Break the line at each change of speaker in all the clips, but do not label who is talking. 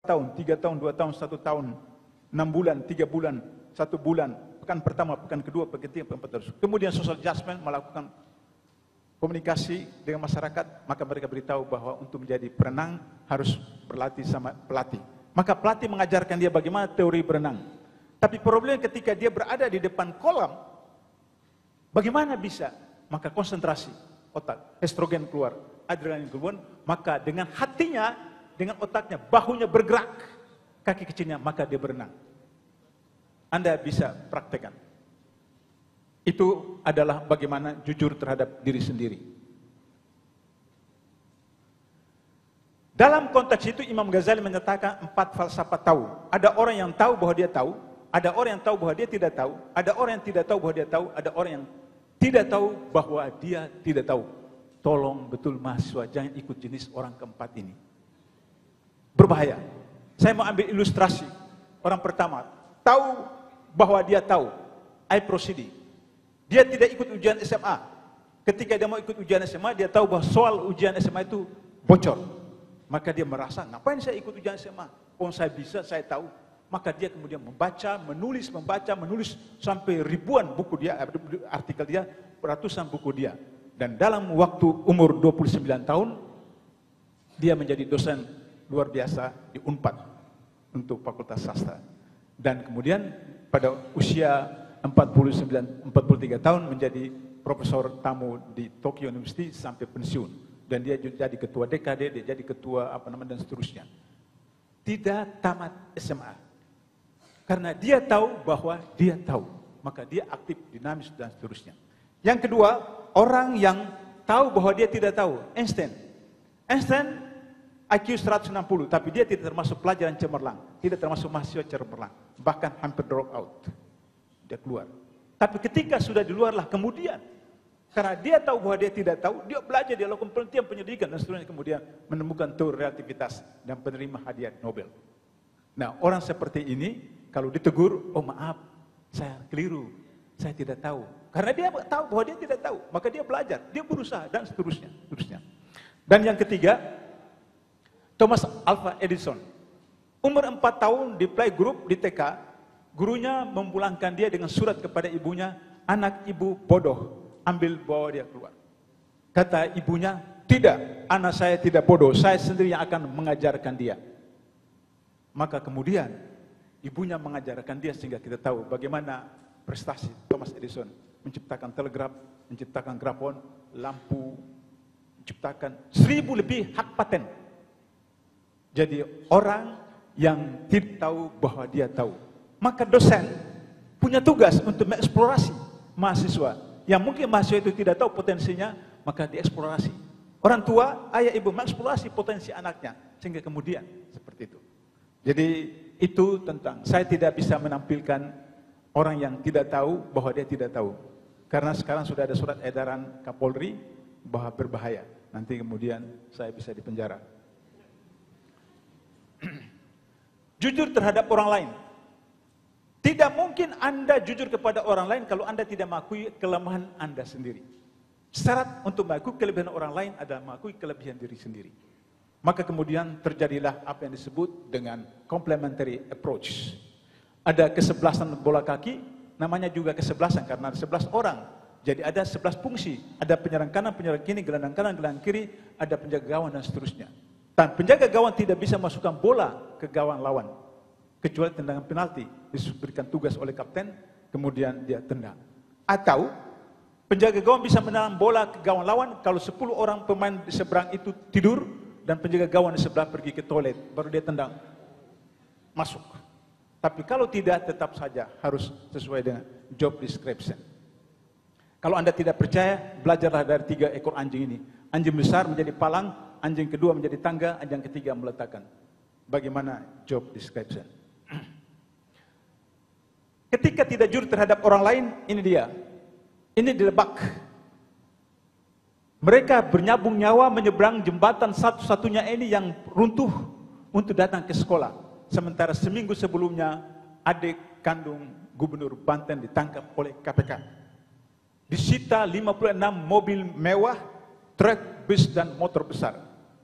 tahun, 3 tahun, 2 tahun, 1 tahun, 6 bulan, 3 bulan, 1 bulan, pekan pertama, pekan kedua, pekan ketiga, pekan keempat. Kemudian social adjustment, melakukan komunikasi dengan masyarakat, maka mereka beritahu bahwa untuk menjadi perenang harus berlatih sama pelatih. Maka pelatih mengajarkan dia bagaimana teori berenang. Tapi problemnya ketika dia berada di depan kolam, bagaimana bisa? Maka konsentrasi otak, estrogen keluar, adrenalin keluar, maka dengan hatinya, dengan otaknya, bahunya bergerak, kaki kecilnya, maka dia berenang. Anda bisa praktekkan. Itu adalah bagaimana jujur terhadap diri sendiri. Dalam konteks itu Imam Ghazali menyatakan 4 falsafah tahu. Ada orang yang tahu bahwa dia tahu, ada orang yang tahu bahwa dia tidak tahu, ada orang yang tidak tahu bahwa dia tahu, ada orang yang tidak tahu bahwa dia tidak tahu. Tolong betul mahasiswa jangan ikut jenis orang keempat ini. Berbahaya. Saya mau ambil ilustrasi. Orang pertama, tahu bahwa dia tahu. I proceed. Dia tidak ikut ujian SMA. Ketika dia mau ikut ujian SMA, dia tahu bahwa soal ujian SMA itu bocor. Maka dia merasa, ngapain saya ikut ujian SMA? Oh, saya bisa, saya tahu. Maka dia kemudian membaca, menulis sampai ribuan buku dia, artikel dia, ratusan buku dia. Dan dalam waktu umur 29 tahun, dia menjadi dosen luar biasa di Unpad untuk Fakultas Sastra. Dan kemudian pada usia 43 tahun menjadi profesor tamu di Tokyo University sampai pensiun. Dan dia jadi ketua DKD, dia jadi ketua dan seterusnya. Tidak tamat SMA. Karena dia tahu bahwa dia tahu. Maka dia aktif, dinamis, dan seterusnya. Yang kedua, orang yang tahu bahwa dia tidak tahu. Einstein IQ 160, tapi dia tidak termasuk pelajaran cemerlang. Tidak termasuk mahasiswa cemerlang. Bahkan hampir drop out. Dia keluar. Tapi ketika sudah di luar lah kemudian, karena dia tahu bahwa dia tidak tahu, dia belajar, dia lakukan penelitian, penyelidikan, dan seterusnya, kemudian menemukan teori relativitas dan penerima hadiah Nobel. Nah, orang seperti ini, kalau ditegur, oh maaf, saya keliru, saya tidak tahu. Karena dia tahu bahwa dia tidak tahu, maka dia belajar, dia berusaha, dan seterusnya. Dan yang ketiga, Thomas Alva Edison. Umur 4 tahun di playgroup di TK, gurunya memulangkan dia dengan surat kepada ibunya, anak ibu bodoh, ambil bawa dia keluar. Kata ibunya, tidak, anak saya tidak bodoh, saya sendiri yang akan mengajarkan dia. Maka kemudian ibunya mengajarkan dia sehingga kita tahu bagaimana prestasi Thomas Edison menciptakan telegraf, menciptakan grafon, lampu, menciptakan 1000 lebih hak paten. Jadi orang yang tidak tahu bahwa dia tahu. Maka dosen punya tugas untuk mengeksplorasi mahasiswa. Yang mungkin mahasiswa itu tidak tahu potensinya, maka dieksplorasi. Orang tua, ayah ibu mengeksplorasi potensi anaknya. Sehingga kemudian seperti itu. Jadi itu tentang, saya tidak bisa menampilkan orang yang tidak tahu bahwa dia tidak tahu. Karena sekarang sudah ada surat edaran Kapolri bahwa berbahaya. Nanti kemudian saya bisa dipenjara. Jujur terhadap orang lain. Tidak mungkin Anda jujur kepada orang lain kalau Anda tidak mengakui kelemahan Anda sendiri. Syarat untuk mengakui kelebihan orang lain adalah mengakui kelebihan diri sendiri. Maka kemudian terjadilah apa yang disebut dengan complementary approach. Ada kesebelasan bola kaki, namanya juga kesebelasan karena ada 11 orang. Jadi ada 11 fungsi. Ada penyerang kanan, penyerang kiri, gelandang kanan, gelandang kiri, ada penjaga gawang dan seterusnya. Dan penjaga gawang tidak bisa masukkan bola ke gawang lawan. Kecuali tendangan penalti, diberikan tugas oleh kapten, kemudian dia tendang. Atau penjaga gawang bisa menendang bola ke gawang lawan kalau 10 orang pemain di seberang itu tidur dan penjaga gawang di sebelah pergi ke toilet, baru dia tendang masuk. Tapi kalau tidak, tetap saja harus sesuai dengan job description. Kalau Anda tidak percaya, belajarlah dari 3 ekor anjing ini. Anjing besar menjadi palang, anjing kedua menjadi tangga, anjing ketiga meletakkan. Bagaimana job description? Ketika tidak jujur terhadap orang lain, ini dia. Ini dilebak. Mereka bernyabung nyawa menyeberang jembatan satu-satunya ini yang runtuh untuk datang ke sekolah. Sementara seminggu sebelumnya, adik kandung Gubernur Banten ditangkap oleh KPK. Disita 56 mobil mewah, truk, bus, dan motor besar.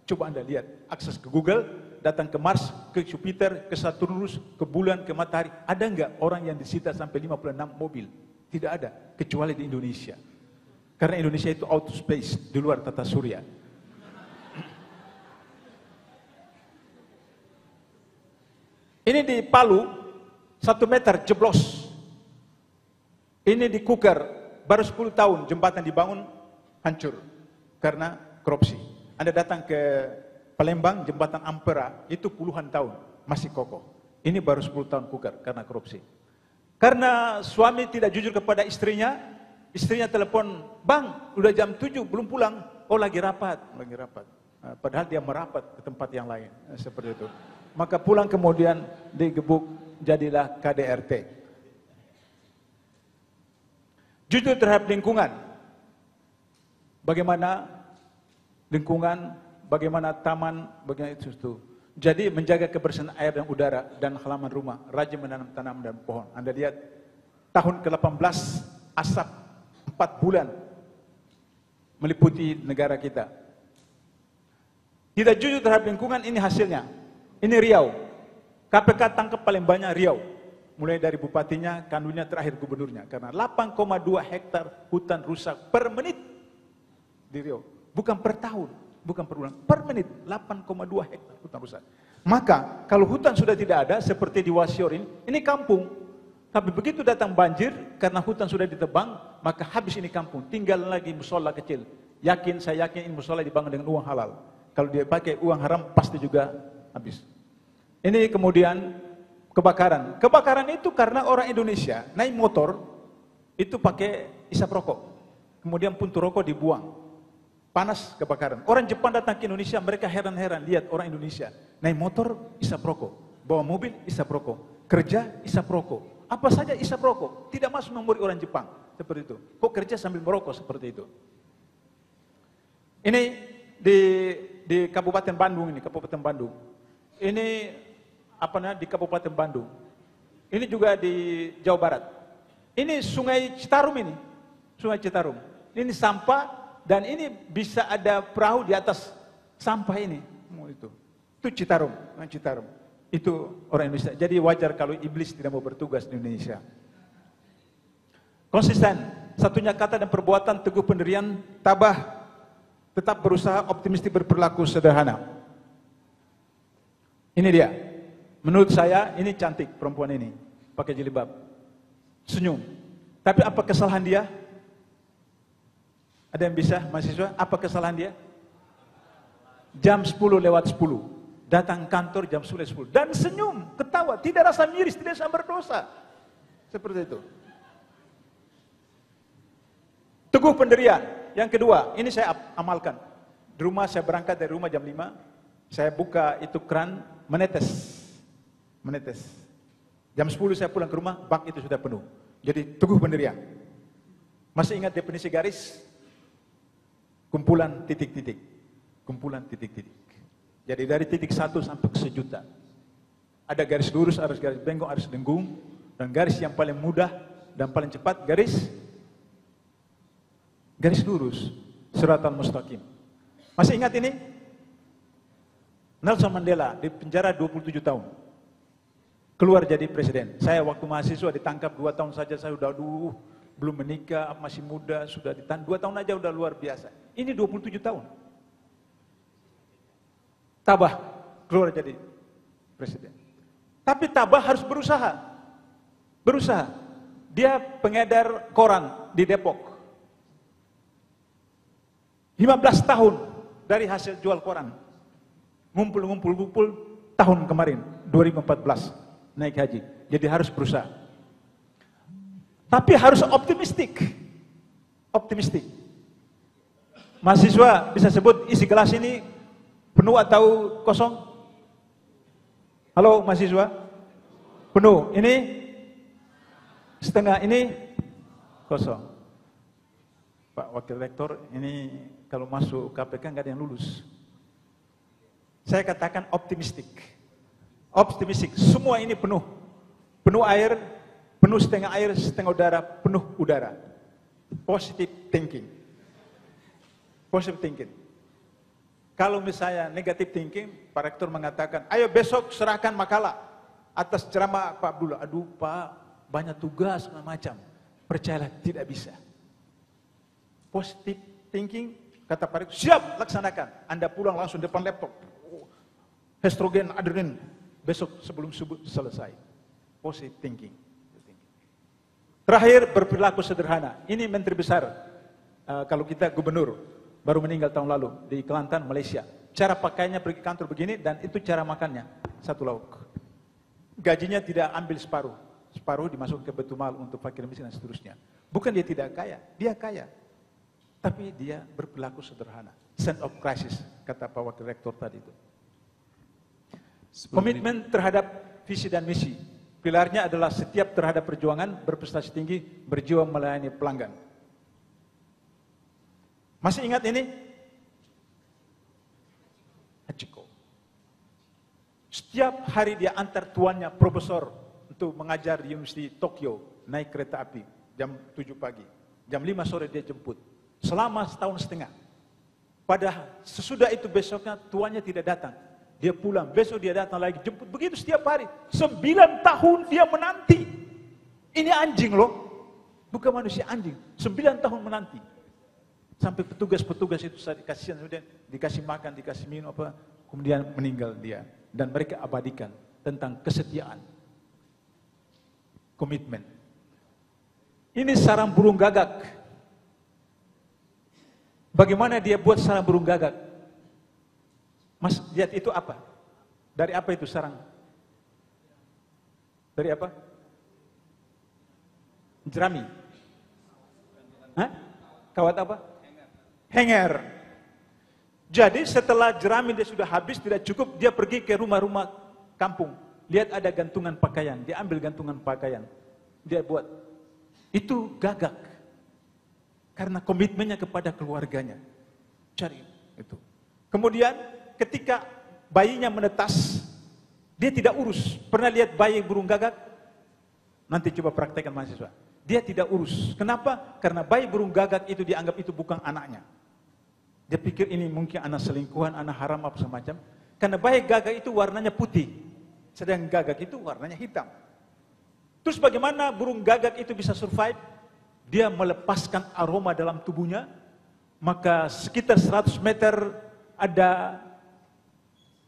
Coba Anda lihat, akses ke Google, datang ke Mars, ke Jupiter, ke Saturnus, ke bulan, ke matahari. Ada nggak orang yang disita sampai 56 mobil? Tidak ada, kecuali di Indonesia. Karena Indonesia itu outer space, di luar tata surya. Ini di Palu, 1 meter jeblos. Ini di Kuker, baru 10 tahun jembatan dibangun, hancur. Karena korupsi. Anda datang ke Palembang, jembatan Ampera, itu puluhan tahun, masih kokoh. Ini baru 10 tahun Kuker, karena korupsi. Karena suami tidak jujur kepada istrinya telepon, "Bang, udah jam 7, belum pulang." "Oh, lagi rapat." Padahal dia merapat ke tempat yang lain, seperti itu. Maka pulang kemudian digebuk, jadilah KDRT. Jujur terhadap lingkungan. Bagaimana lingkungan, bagaimana taman, bagaimana itu. Jadi menjaga kebersihan air dan udara dan halaman rumah, rajin menanam tanaman dan pohon. Anda lihat tahun ke-18 asap 4 bulan meliputi negara kita. Tidak jujur terhadap lingkungan, ini hasilnya. Ini Riau. KPK tangkap paling banyak Riau. Mulai dari bupatinya, kanunnya, terakhir gubernurnya. Karena 8,2 hektar hutan rusak per menit di Riau. Bukan per tahun, bukan per bulan, per menit. 8,2 hektar hutan rusak. Maka kalau hutan sudah tidak ada, seperti di Wasior ini kampung. Tapi begitu datang banjir, karena hutan sudah ditebang, maka habis ini kampung. Tinggal lagi musola kecil. Saya yakin ini musola dibangun dengan uang halal. Kalau dia pakai uang haram, pasti juga habis. Ini kemudian kebakaran. Kebakaran itu karena orang Indonesia naik motor, itu pakai isap rokok. Kemudian puntung rokok dibuang. Panas, kebakaran. Orang Jepang datang ke Indonesia, mereka heran-heran lihat orang Indonesia naik motor, isap rokok. Bawa mobil, isap rokok. Kerja, isap rokok. Apa saja isap rokok. Tidak masuk memori orang Jepang. Seperti itu. Kok kerja sambil merokok seperti itu. Ini di Kabupaten Bandung ini, Kabupaten Bandung. Ini di Kabupaten Bandung. Ini juga di Jawa Barat. Ini Sungai Citarum ini. Sungai Citarum. Ini sampah dan ini bisa ada perahu di atas sampah ini. Itu Citarum, Sungai Citarum. Itu orang Indonesia. Jadi wajar kalau iblis tidak mau bertugas di Indonesia. Konsisten, satunya kata dan perbuatan, teguh pendirian, tabah, tetap berusaha, optimistik, berperilaku sederhana. Ini dia. Menurut saya ini cantik perempuan ini, pakai jilbab, senyum. Tapi apa kesalahan dia? Ada yang bisa, mahasiswa? Apa kesalahan dia? Jam 10 lewat 10, datang kantor jam 10 dan senyum, ketawa, tidak rasa miris, tidak rasa berdosa, seperti itu. Teguh pendirian. Yang kedua, ini saya amalkan. Di rumah saya berangkat dari rumah jam 5, saya buka itu keran, menetes. Jam 10 saya pulang ke rumah, bak itu sudah penuh. Jadi teguh pendirian. Masih ingat definisi garis? Kumpulan titik-titik. Kumpulan titik-titik. Jadi dari titik 1 sampai ke sejuta. Ada garis lurus, ada garis bengkok, ada lengkung. Dan garis yang paling mudah dan paling cepat, garis lurus. Siratan mustaqim. Masih ingat ini? Nelson Mandela di penjara 27 tahun. Keluar jadi presiden. Saya waktu mahasiswa ditangkap 2 tahun saja, saya udah belum menikah, masih muda, sudah ditangkap 2 tahun aja udah luar biasa. Ini 27 tahun. Tabah, keluar jadi presiden. Tapi tabah harus berusaha. Berusaha. Dia pengedar koran di Depok. 15 tahun dari hasil jual koran. Ngumpul tahun kemarin, 2014. Naik haji. Jadi harus berusaha. Tapi harus optimistik. Optimistik. Mahasiswa bisa sebut isi gelas ini penuh atau kosong? Halo mahasiswa? Penuh. Ini setengah, ini kosong. Pak Wakil Rektor, ini kalau masuk KPK nggak ada yang lulus. Saya katakan optimistik. Optimistik, semua ini penuh. Penuh air, penuh setengah air, setengah udara, penuh udara. Positive thinking. Positive thinking. Kalau misalnya negatif thinking, Pak Rektor mengatakan, ayo besok serahkan makalah atas ceramah Pak Abdullah. Aduh Pak, banyak tugas macam. Percayalah tidak bisa. Positive thinking, kata Pak Rektor, siap laksanakan. Anda pulang langsung depan laptop. Estrogen, adrenalin. Besok sebelum subuh selesai. Positive thinking. Terakhir, berperilaku sederhana. Ini Menteri Besar. Kalau kita gubernur. Baru meninggal tahun lalu di Kelantan, Malaysia. Cara pakainya pergi kantor begini dan itu cara makannya. Satu lauk. Gajinya tidak ambil separuh. Separuh dimasukkan ke Betumal untuk fakir miskin dan seterusnya. Bukan dia tidak kaya, dia kaya. Tapi dia berperilaku sederhana. Sense of crisis, kata Pak Wakil Rektor tadi itu. Komitmen terhadap visi dan misi. Pilarnya adalah setiap terhadap perjuangan, berprestasi tinggi, berjiwa melayani pelanggan. Masih ingat ini? Hachiko. Setiap hari dia antar tuannya profesor untuk mengajar di Universiti Tokyo, naik kereta api jam 7 pagi. Jam 5 sore dia jemput. Selama setahun setengah. Pada sesudah itu besoknya tuannya tidak datang. Dia pulang, besok dia datang lagi jemput. Begitu setiap hari. 9 tahun dia menanti. Ini anjing loh. Bukan manusia, anjing. 9 tahun menanti. Sampai petugas-petugas itu dikasih, kemudian dikasih makan, dikasih minum apa, kemudian meninggal dia. Dan mereka abadikan tentang kesetiaan, komitmen. Ini sarang burung gagak. Bagaimana dia buat sarang burung gagak? Mas lihat itu apa? Dari apa itu sarang? Dari apa? Jerami. Hah? Kawat apa? Hanger. Jadi setelah jerami dia sudah habis, tidak cukup, dia pergi ke rumah-rumah kampung. Lihat ada gantungan pakaian, dia ambil gantungan pakaian. Dia buat. Itu gagak. Karena komitmennya kepada keluarganya. Cari itu. Kemudian ketika bayinya menetas, dia tidak urus. Pernah lihat bayi burung gagak? Nanti coba praktekkan mahasiswa. Dia tidak urus. Kenapa? Karena bayi burung gagak itu dianggap itu bukan anaknya. Dia pikir ini mungkin anak selingkuhan, anak haram apa semacam. Karena bayi gagak itu warnanya putih. Sedang gagak itu warnanya hitam. Terus bagaimana burung gagak itu bisa survive? Dia melepaskan aroma dalam tubuhnya. Maka sekitar 100 meter ada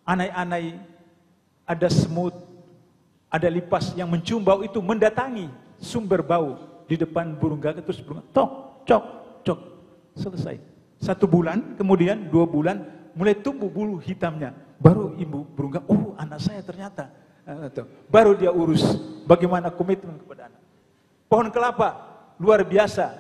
anai-anai, ada semut, ada lipas yang mencium bau itu mendatangi sumber bau di depan burung gagak. Terus burung tok, cok, cok, selesai. 1 bulan, kemudian 2 bulan, mulai tumbuh bulu hitamnya. Baru ibu burung gagak, oh anak saya ternyata. Baru dia urus bagaimana komitmen kepada anak. Pohon kelapa, luar biasa.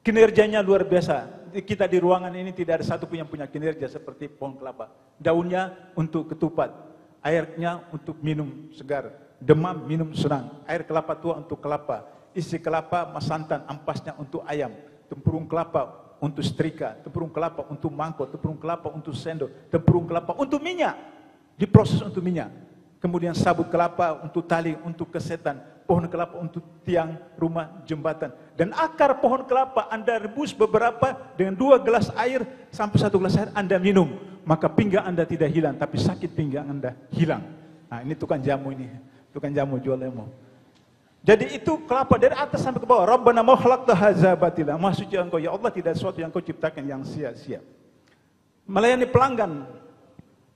Kinerjanya luar biasa. Kita di ruangan ini tidak ada satu pun yang punya kinerja seperti pohon kelapa. Daunnya untuk ketupat, airnya untuk minum segar. Demam, minum senang. Air kelapa tua untuk kelapa. Isi kelapa, santan, ampasnya untuk ayam. Tempurung kelapa untuk setrika, tempurung kelapa untuk mangkok, tempurung kelapa untuk sendok, tempurung kelapa untuk minyak, diproses untuk minyak. Kemudian sabut kelapa untuk tali, untuk kesetan, pohon kelapa untuk tiang rumah jembatan. Dan akar pohon kelapa Anda rebus beberapa dengan 2 gelas air sampai 1 gelas air Anda minum. Maka pinggang Anda tidak hilang, tapi sakit pinggang Anda hilang. Nah ini tukang jamu ini, tukang jamu jual lemo. Jadi itu kelapa dari atas sampai ke bawah. Rabbana ma khalaqta hadza batila. Maha suci Engkau ya Allah, tidak sesuatu yang Kau ciptakan yang sia-sia. Melayani pelanggan.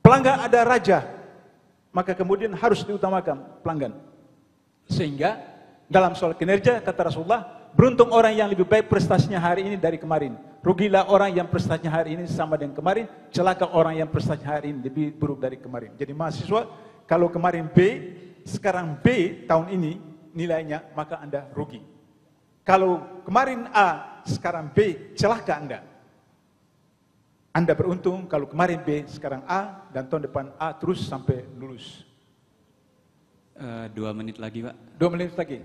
Pelanggan ada raja. Maka kemudian harus diutamakan pelanggan. Sehingga dalam soal kinerja kata Rasulullah, beruntung orang yang lebih baik prestasinya hari ini dari kemarin. Rugilah orang yang prestasinya hari ini sama dengan kemarin. Celaka orang yang prestasinya hari ini lebih buruk dari kemarin. Jadi mahasiswa, kalau kemarin B, sekarang B tahun ini nilainya, maka Anda rugi. Kalau kemarin A, sekarang B, celaka Anda. Anda beruntung kalau kemarin B, sekarang A, dan tahun depan A terus sampai lulus.
2 menit lagi, Pak.
2 menit lagi.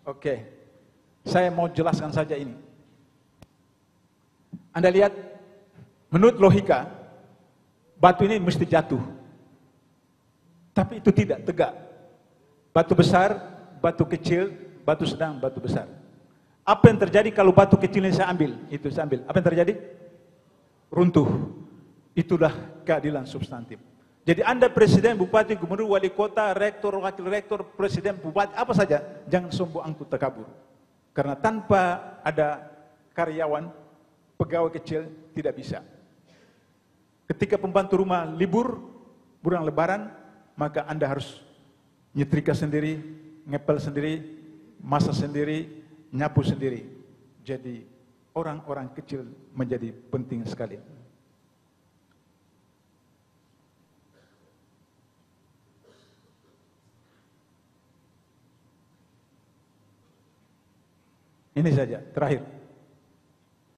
Oke. Saya mau jelaskan saja ini. Anda lihat, menurut logika, batu ini mesti jatuh. Tapi itu tidak tegak. Batu besar, batu kecil, batu sedang, batu besar. Apa yang terjadi kalau batu kecil ini saya ambil? Itu saya ambil. Apa yang terjadi? Runtuh. Itulah keadilan substantif. Jadi Anda presiden, bupati, gubernur, wali kota, rektor, wakil rektor, presiden, bupati, apa saja, jangan sombong angkuh takabur. Karena tanpa ada karyawan, pegawai kecil tidak bisa. Ketika pembantu rumah libur, bulan lebaran, maka Anda harus nyetrika sendiri, ngepel sendiri, masak sendiri, nyapu sendiri. Jadi orang-orang kecil menjadi penting sekali. Ini saja, terakhir.